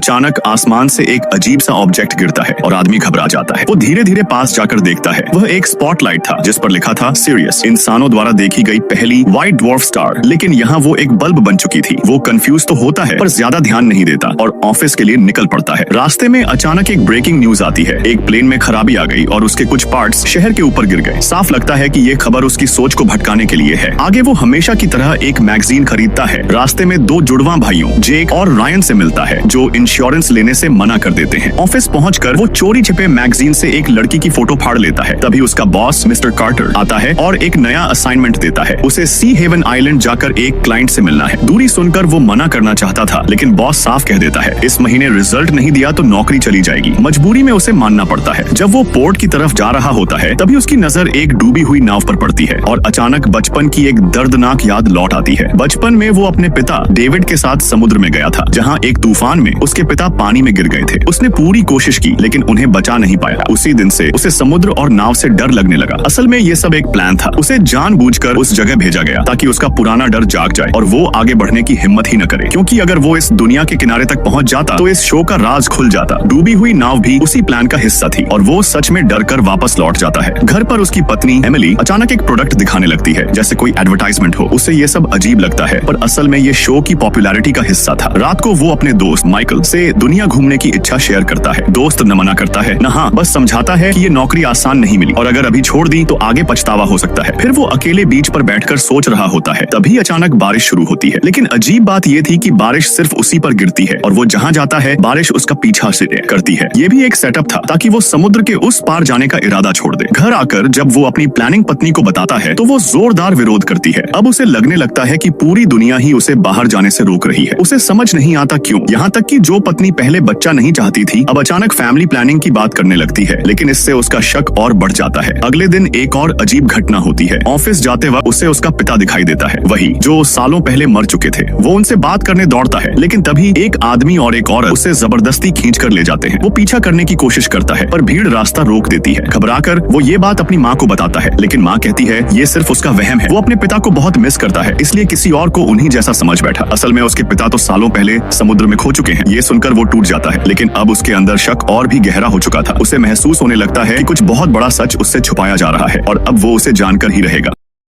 अचानक आसमान से एक अजीब सा ऑब्जेक्ट गिरता है और आदमी घबरा जाता है। वो धीरे धीरे पास जाकर देखता है। वह एक स्पॉटलाइट था जिस पर लिखा था सीरियस, इंसानों द्वारा देखी गई पहली व्हाइट ड्वार्फ स्टार। लेकिन यहाँ वो एक बल्ब बन चुकी थी। वो कंफ्यूज तो होता है पर ज्यादा ध्यान नहीं देता और ऑफिस के लिए निकल पड़ता है। रास्ते में अचानक एक ब्रेकिंग न्यूज आती है। एक प्लेन में खराबी आ गई और उसके कुछ पार्ट्स शहर के ऊपर गिर गए। साफ लगता है कि ये खबर उसकी सोच को भटकाने के लिए है। आगे वो हमेशा की तरह एक मैगजीन खरीदता है। रास्ते में दो जुड़वा भाइयों जेक और रायन से मिलता है जो इंश्योरेंस लेने से मना कर देते हैं। ऑफिस पहुंचकर वो चोरी छिपे मैगजीन से एक लड़की की फोटो फाड़ लेता है। तभी उसका बॉस मिस्टर कार्टर आता है और एक नया असाइनमेंट देता है। उसे सी हेवन आइलैंड जाकर एक क्लाइंट से मिलना है। दूरी सुनकर वो मना करना चाहता था लेकिन बॉस साफ कह देता है इस महीने रिजल्ट नहीं दिया तो नौकरी चली जाएगी। मजबूरी में उसे मानना पड़ता है। जब वो पोर्ट की तरफ जा रहा होता है तभी उसकी नजर एक डूबी हुई नाव पर पड़ती है और अचानक बचपन की एक दर्दनाक याद लौट आती है। बचपन में वो अपने पिता डेविड के साथ समुद्र में गया था जहाँ एक तूफान में उसके पिता पानी में गिर गए थे। उसने पूरी कोशिश की लेकिन उन्हें बचा नहीं पाया। उसी दिन से उसे समुद्र और नाव से डर लगने लगा। असल में ये सब एक प्लान था। उसे जानबूझकर उस जगह भेजा गया ताकि उसका पुराना डर जाग जाए और वो आगे बढ़ने की हिम्मत ही न करे, क्योंकि अगर वो इस दुनिया के किनारे तक पहुंच जाता तो इस शो का राज खुल जाता। डूबी हुई नाव भी उसी प्लान का हिस्सा थी और वो सच में डर कर वापस लौट जाता है। घर पर उसकी पत्नी एमिली अचानक एक प्रोडक्ट दिखाने लगती है जैसे कोई एडवर्टाइजमेंट हो। उसे ये सब अजीब लगता है पर असल में ये शो की पॉपुलैरिटी का हिस्सा था। रात को वो अपने दोस्त माइकल से दुनिया घूमने की इच्छा शेयर करता है। दोस्त न मना करता है न हाँ, बस समझाता है कि ये नौकरी आसान नहीं मिली और अगर अभी छोड़ दी तो आगे पछतावा हो सकता है। फिर वो अकेले बीच पर बैठकर सोच रहा होता है। तभी अचानक बारिश शुरू होती है। लेकिन अजीब बात ये थी कि बारिश सिर्फ उसी पर गिरती है और वो जहाँ जाता है बारिश उसका पीछा से करती है। ये भी एक सेटअप था ताकि वो समुद्र के उस पार जाने का इरादा छोड़ दे। घर आकर जब वो अपनी प्लानिंग पत्नी को बताता है तो वो जोरदार विरोध करती है। अब उसे लगने लगता है कि पूरी दुनिया ही उसे बाहर जाने से रोक रही है। उसे समझ नहीं आता क्यों। यहाँ तक कि जो पत्नी पहले बच्चा नहीं चाहती थी अब अचानक फैमिली प्लानिंग की बात करने लगती है। लेकिन इससे उसका शक और बढ़ जाता है। अगले दिन एक और अजीब घटना होती है। ऑफिस जाते वक्त उसे उसका पिता दिखाई देता है, वही जो सालों पहले मर चुके थे। वो उनसे बात करने दौड़ता है लेकिन तभी एक आदमी और एक औरत उसे जबरदस्ती खींच कर ले जाते हैं। वो पीछा करने की कोशिश करता है पर भीड़ रास्ता रोक देती है। घबराकर वो ये बात अपनी माँ को बताता है लेकिन माँ कहती है ये सिर्फ उसका वहम है। वो अपने पिता को बहुत मिस करता है इसलिए किसी और को उन्हीं जैसा समझ बैठा। असल में उसके पिता तो सालों पहले समुद्र में खो चुके हैं। ये सुनकर वो टूट जाता है लेकिन अब उसके अंदर शक और भी गहरा हो चुका था। उसे महसूस होने लगता है कि कुछ बहुत बड़ा सच उससे छुपाया जा रहा है और अब वो उसे जानकर ही रहेगा।